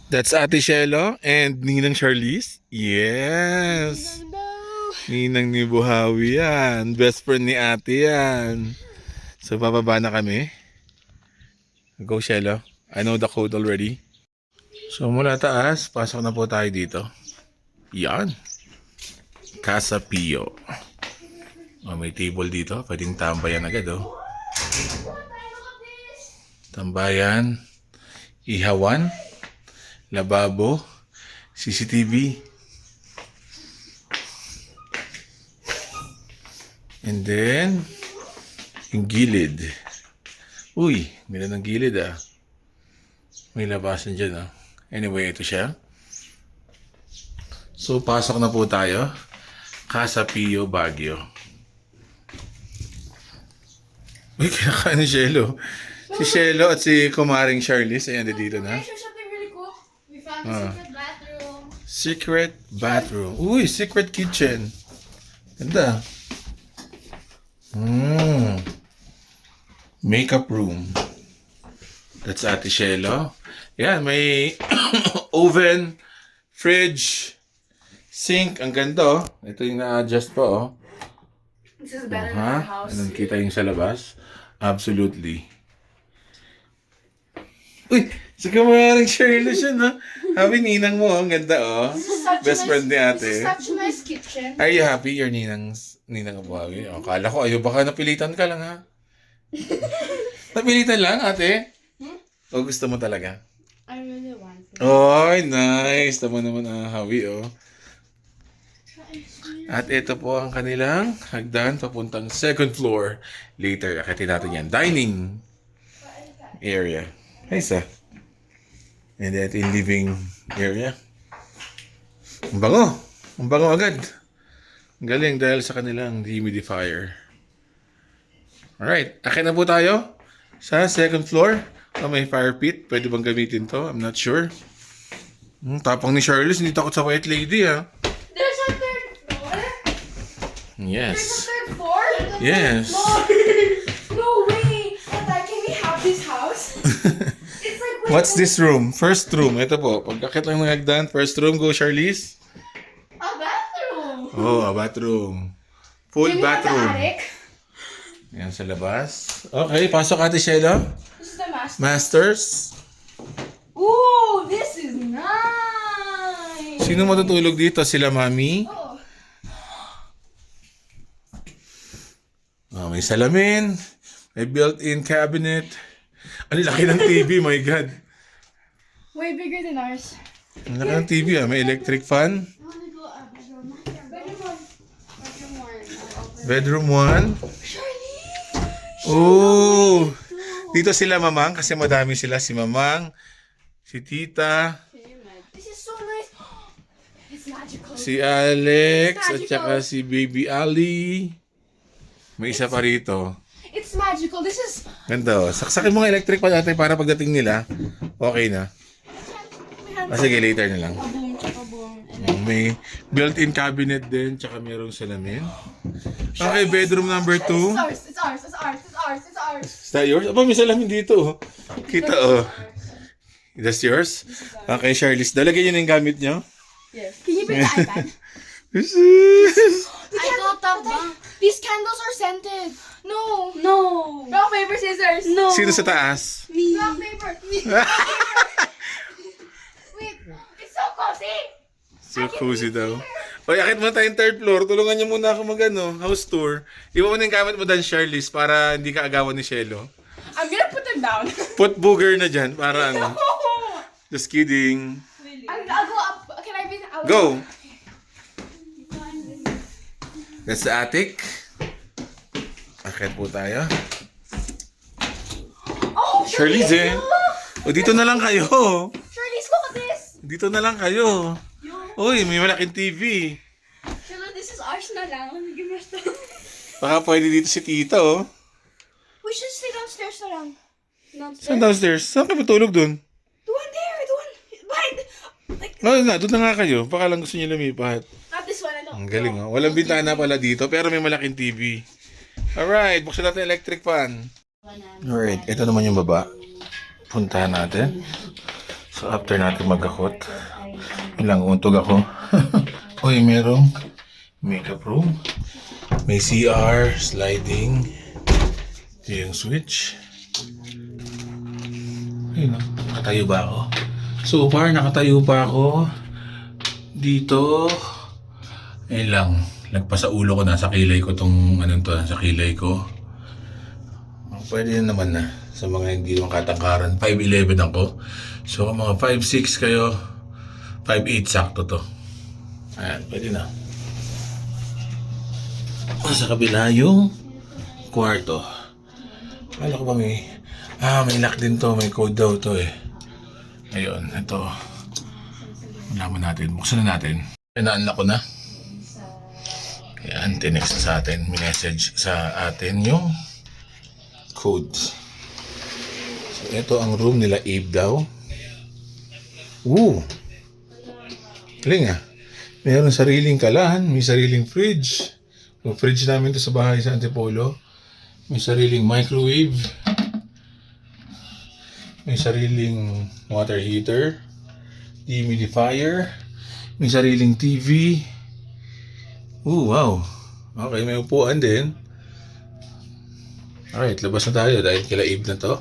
That's Ate Shelo and Ninang Charlize. Yes. Ninang ni Buhawi yan. Best friend ni ate yan. So, bababa na kami. Go, Shelo. I know the code already. So, mula taas, pasok na po tayo dito. Yan. Casa Pio. Oh, may table dito. Pwedeng tambayan agad, oh. Tambayan. Ihawan. Lababo. CCTV. And then, yung gilid. Uy, mila ng gilid ah. May labasan dyan ah. Anyway, ito siya. So, pasok na po tayo. Casa Pio, Baguio. Uy, kinakain ni Shelo. Si Shelo at si Kumaring Charlize. Ayan, dito na. Something really cool. We found a secret bathroom. Secret bathroom. Uy, secret kitchen. Ganda. Makeup room. That's Ate Shelo. Yan, may oven, fridge, sink. Ang ganda oh. Ito yung na-adjust pa oh. This is better than our house. Anong kita yung sa labas? Absolutely. Uy, si Kumaring Charlize yun ha. Happy ninang mo. Ang ganda oh. Best friend ni ate. This is such a nice kitchen. Are you happy your ninang Abuhawi? Oh, kala ko ayo baka napilitan ka lang ha. Napilitan lang ate? O gusto mo talaga? I really want it. Oy, nice. Tama naman Hawi oh. At ito po ang kanilang hagdan papuntang second floor. Later, akitin natin yan. Dining area. Nice ah. And then in living area. Ang bango. Ang bango agad. Ang galing dahil sa kanilang dehumidifier. Alright, akin na po tayo sa second floor. Oh, may fire pit. Pwede bang gamitin to? I'm not sure. Tapang ni Charlize, hindi takot sa white lady ha. There's a third floor? There's a Yes. third floor? Yes. No way! Tata, can we have this house? It's like What's this room? First room. Ito po. Pagkakit lang ng hagdan. First room. Go, Charlize. a bathroom. Oh, a bathroom. Full Can we have the bathroom. attic? Yan sa labas. Okay, pasok Ate Shelo. This is the master. Masters. Ooh, this is nice. Sino matutulog dito? Sila Mami? Oh, Oh, may salamin. May built-in cabinet. Ang laki ng TV, my God. way bigger than ours. Ang laki ng TV ah. May electric fan. I want to go bedroom. Bedroom one. Bedroom one. Bedroom 1. Charlie. Oh! Dito sila Mamang kasi madami sila. Si Mamang, si Tita, This is so nice. It's magical. si Alex, at saka si Baby Ali. May isa pa rito. It's magical. This is. Ganda oh. Saksakin mo ng electric pa natin para pagdating nila, okay na. Sige, later na lang. Boom, chaka boom. And May built-in cabinet din, tsaka merong salamin. Okay, bedroom number 2. it's ours. It's ours. It's ours. It's ours. It's ours. Is that yours? Aba, may salamin dito. Oh. Kita, oh. That's yours? Okay, Charlize. Dalagyan nyo na yung gamit nyo. Yes. Can you bring the iPad? This is... I got that. These candles are scented. No. No. Rock, paper, scissors. No. Sino sa taas? Me. Rock, paper. Wait. It's so cozy. So cozy daw. Oy, akit muna tayong third floor. Tulungan niyo muna ako house tour. Iwan mo na yung gamit mo dan, Charlize, para hindi ka agawan ni Shelo. I'm gonna put them down. Put booger na dyan, para ano. Oh. Just kidding. I'll go up. Can I be? Go! That's the attic. Akit po tayo. Oh, Charlize, eh. O, dito na lang kayo. Charlize, look at this. Dito na lang kayo. Uy, may malaking TV. Charlize, this is ours na lang. Give me a Baka pwede dito si Tita, oh. We should stay downstairs na lang. Saan downstairs? Saan ka matulog dun? The one there. The one behind. Like, No, na, doon na nga kayo. Baka lang gusto niyo lumipat. not this one. I don't. Ang galing, oh. Walang bintana pala dito, pero may malaking TV. Alright, buksan natin yung electric fan. Alright, ito naman yung baba. Puntahan natin. So, So after natin magakot, ilang untog ako. Uy, merong makeup room. May CR, sliding. Ito yung switch. Ayun, nakatayo ba ako? So far, nakatayo pa ako dito. Ayun lang. Nagpasa ulo ko, nasa kilay ko tong nasa kilay ko. Pwede naman na sa mga hindi naman katangkaran. 5'11 ako. So mga 5'6 kayo, 5'8 sakto to. Ayan, pwede na. Sa kabila yung kwarto. Kala ko ba may lock din to. May code daw to eh. Ayun, ito. Malaman natin. Buksan na natin. Na-unlock ko na. Ayan, tinext sa atin. May message sa atin yung code. So, ito ang room nila Abe daw. Galing ah. Mayroon sariling kalahan. May sariling fridge. Yung fridge namin to sa bahay sa Antipolo. May sariling microwave. May sariling water heater. Dehumidifier. May sariling TV. Wow. Okay, may upuan din. Alright, labas na tayo dahil kila Abe na to.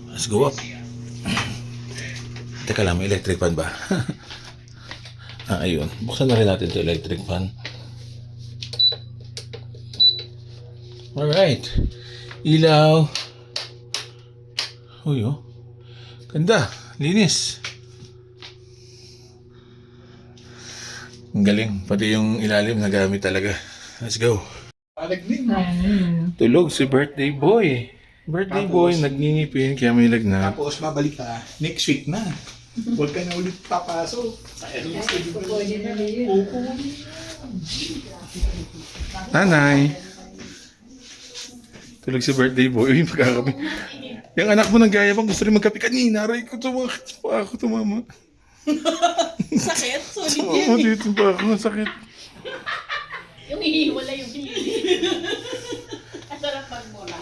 Let's go up. Teka lang, may electric fan ba? Ayun. Buksan na rin natin ito electric fan. Alright. Ilaw. Uy, oh. Ganda. Linis. Ang galing. Pati yung ilalim nagamit talaga. Let's go. Tulog si birthday boy. Birthday boy, nagngingipin kaya may lagnat. Tapos mabalik ka next week na. Huwag ka na ulit papasok. Nanay. Tulog si birthday boy. Uy, magkakape. Yung anak mo nang gaya bang gusto rin magkape kanina. Aray ko, tumakit pa ako, tumama. Sakit? Solid Tumama yan. dito pa ako, sakit. Yung hihiwala yung kilili. Ang sarap magmula.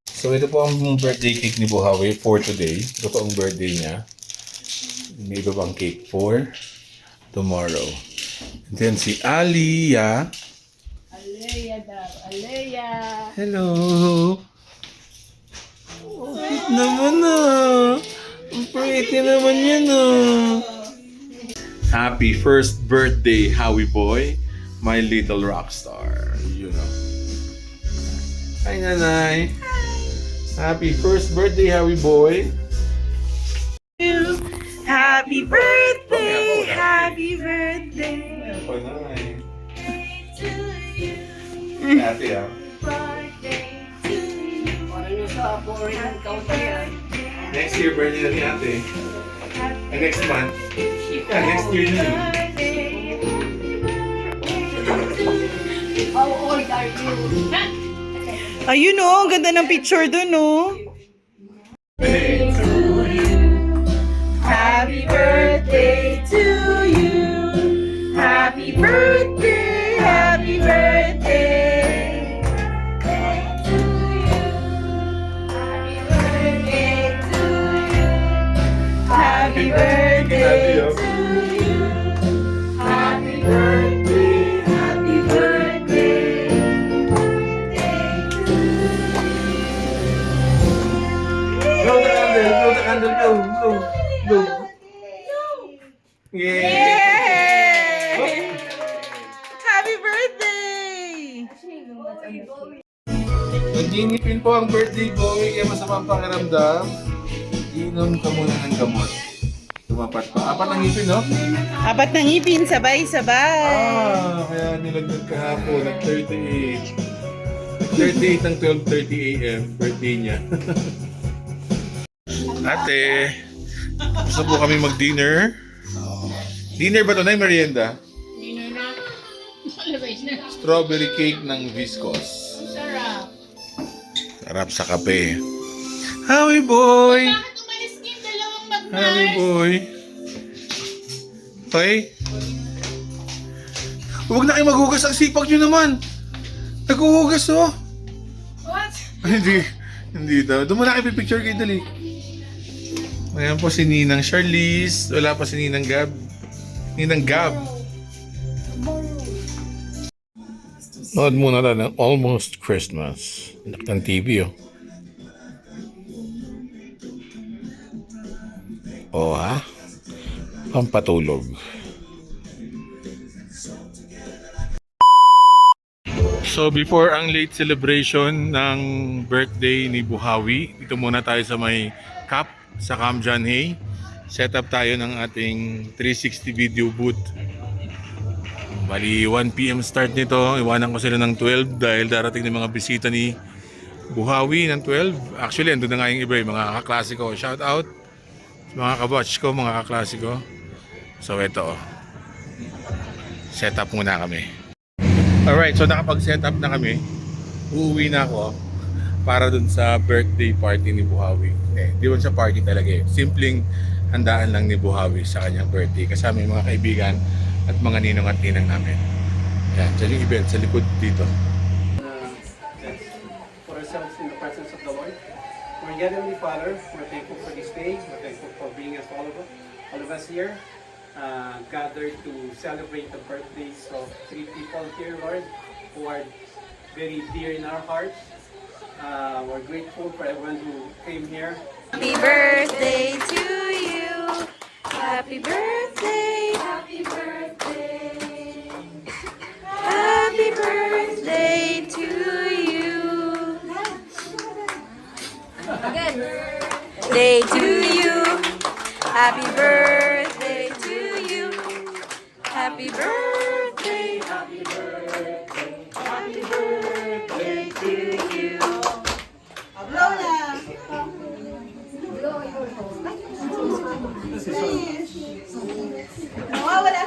So ito po ang birthday cake ni Buhawi for today. Ito po ang birthday niya. May iba pang cake for tomorrow. And then si Aliyah. Aleya daw. Aleya. Hello! Sweet naman ah! Ang pretty naman yan ah! Happy first birthday, Howie Boy! My little rock star. You know. Hi, Nanay! Happy first birthday, Howie Boy! Happy birthday, happy birthday Ayan pa, Nanay. to you. Happy ah. Birthday to you. Parang yung sa boring ng counter yan. Next year, birthday na ni ate. And next month. Yeah, next year na yun. How old are you? Ayun oh, ang ganda ng picture dun oh. Happy birthday to you. Happy birthday, happy birthday. To you. Happy birthday to you. Happy birthday to you. Happy birthday, happy birthday. Blow the candle, blow. Yay! Yay! Happy birthday! Nagingipin po ang birthday boy, kaya masama ang pakiramdam. Inom ka muna ng gamot. Tumapat pa. Apat ang ngipin, no? Apat ng ngipin, sabay-sabay. Kaya nilagnat kahapon, nag-38. Nag-38 ng 12:30 a.m. Birthday niya. Ate, gusto po kami mag-dinner. Dinner ba ito na merienda? Dinner na. Malabay na. Strawberry cake ng Viscos. Ang sarap. Sarap sa kape. Howie boy! Bakit umalis yung dalawang Howie magmahal? boy! Okay? Huwag na kayo maghugas. Ang sipag nyo naman. Naghuhugas oh. What? Ay, hindi. Hindi daw. Doon muna kayo pipicture kayo, dali. Ayan po si Ninang Charlize. Wala pa si Ninang Gab. Ninang Gab. Nood muna tayo ng Almost Christmas. Anak ng TV, oh. Oh, ha? Pampatulog. So, before ang late celebration ng birthday ni Buhawi, dito muna tayo sa may CAP, sa Camp John Hay. Set up tayo ng ating 360 video booth. Bali, 1 PM start nito. Iwanan ko sila ng 12 dahil darating ng mga bisita ni Buhawi ng 12. Actually, andun na nga yung iba, yung mga kaklase ko. Shout out sa mga kabatch ko, mga kaklase ko. So, ito. Set up muna kami. Alright, so nakapag-set up na kami. Uuwi na ako para dun sa birthday party ni Buhawi. Di ba sa party talaga eh. Simpleng handaan lang ni Buhawi sa kanyang birthday. Kasama yung mga kaibigan at mga ninong at ninang namin. Yan, dyan yung event sa likod dito. For ourselves in the presence of the Lord. Our Heavenly Father, we're thankful for this day. We're thankful for bringing us all of us here. Gathered to celebrate the birthdays of 3 people here, Lord, who are very dear in our hearts. We're grateful for everyone who came here. Happy birthday to you. Happy birthday. Happy birthday. Happy birthday to you. Again. Day to you. Happy birthday to you. Happy birthday. Happy birthday. Happy birthday to you. Wala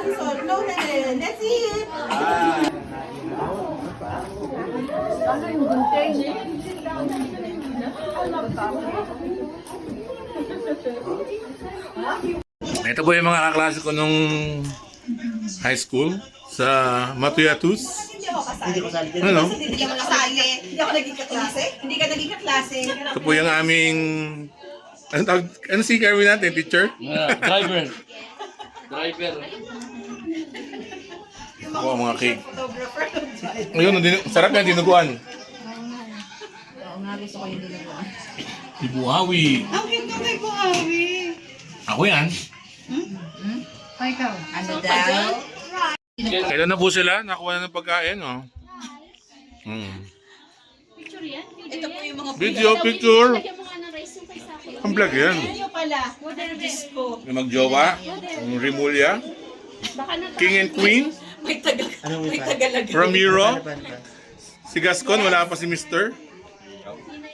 si Sol. Blow na din. Let's see it. Ito po yung mga kaklase ko nung high school sa Matuyatus. Hindi ko kasali. Ano? Hindi ako kasali. Hindi ako naging kaklase. Hindi ka naging kaklase. Ito po yung aming... Ano si Carmen natin? Teacher? Driver. Ako ang mga cake. Ayun, sarap yan, dinuguan. Si Buhawi. Ang ganda kay Buhawi. Ako yan. Ano daw? Kailan na po sila? Nakuha na ng pagkain, oh. Picture yan? Ito po yung mga Video, picture. Lagyan mo nga ng rice yung kay Saki. Ang vlog yan. video pala. Diyos ko. Yung magjowa, yung Rimulya, Baka na King and Queen, May tagalagay. Ramiro, si Gascon, wala pa si Mr.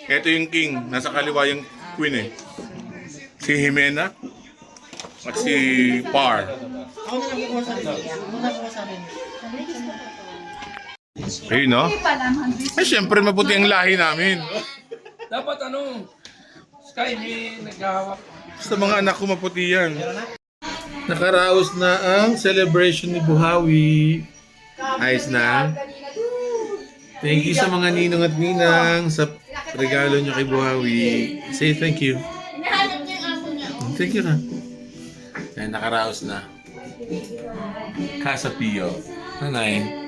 Ito yung King, nasa kaliwa yung Queen eh. Si Jimena, at si Par. Ayun, no? Ay, syempre mabuti ang lahi namin. Dapat Sky may naghahawak. Sa mga anak ko maputi yan. Nakaraos na ang celebration ni Buhawi. Ayos na. Thank you sa mga ninong at ninang sa regalo niyo kay Buhawi. Say thank you. hinahanap niya yung amo niya. Thank you na. Ayan, nakaraos na. Casa Pio. Nanay.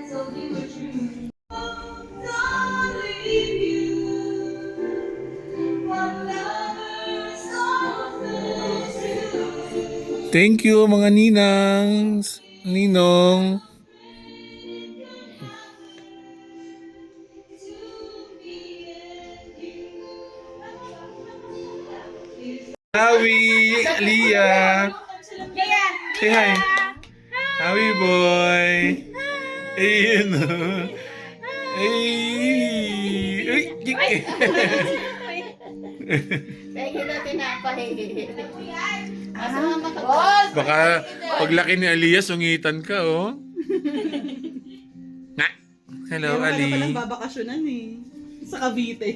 Thank you mga ninang, ninong. Howie, Leah. Say hi. Howie boy. Ayun. Ay. Pwede natin napahihirit. Asa nga makapag... Baka paglaki ni Aliyah, sungitan ka, oh. Nga. Hello, Ali. Palang babakasyonan eh. Sa Cavite.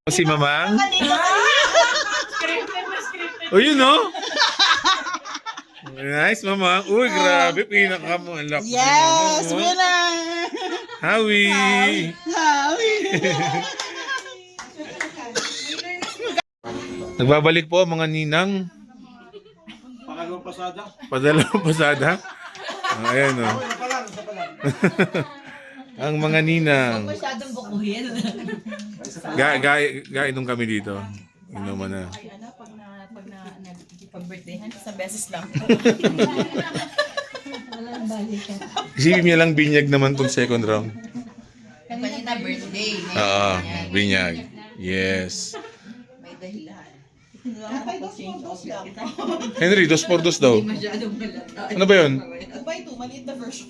Si Mamang? Oh, yun, no? Nice, Mamang. Uy, grabe. Pinaka mo. Ang laki. Yes! Mo, oh. Winner! Howie. Hawi! Nagbabalik po mga ninang. Pangalawang pasada. Padalawang pasada. Ayan o. Ang mga ninang. Masyadong bukuhin. Gainom kami dito. Inuman na. Ay, pag-birthdayhan, isang beses lang. Walang balikan. Isipin niya lang binyag naman tong second round. Kanina birthday. Oo, binyag. Yes. May dahilan. Change outfit kita. Henry, 2x2 daw. Masyadong malata. Ano ba yun? By 2, maliit na version.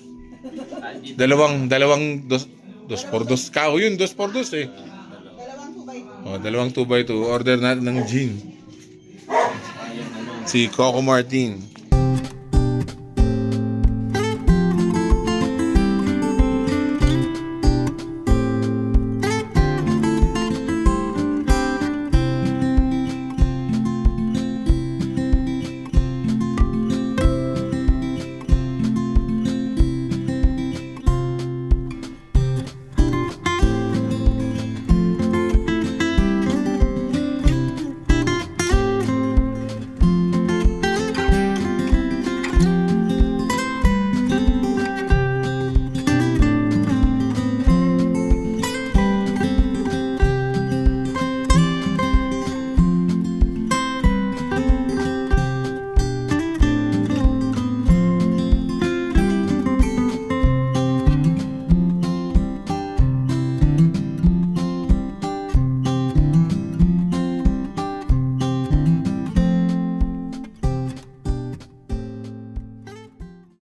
Dalawang 2x2. Kao yun, 2x2 eh. Dalawang 2x2. Order natin ng gin. Si Coco Martin.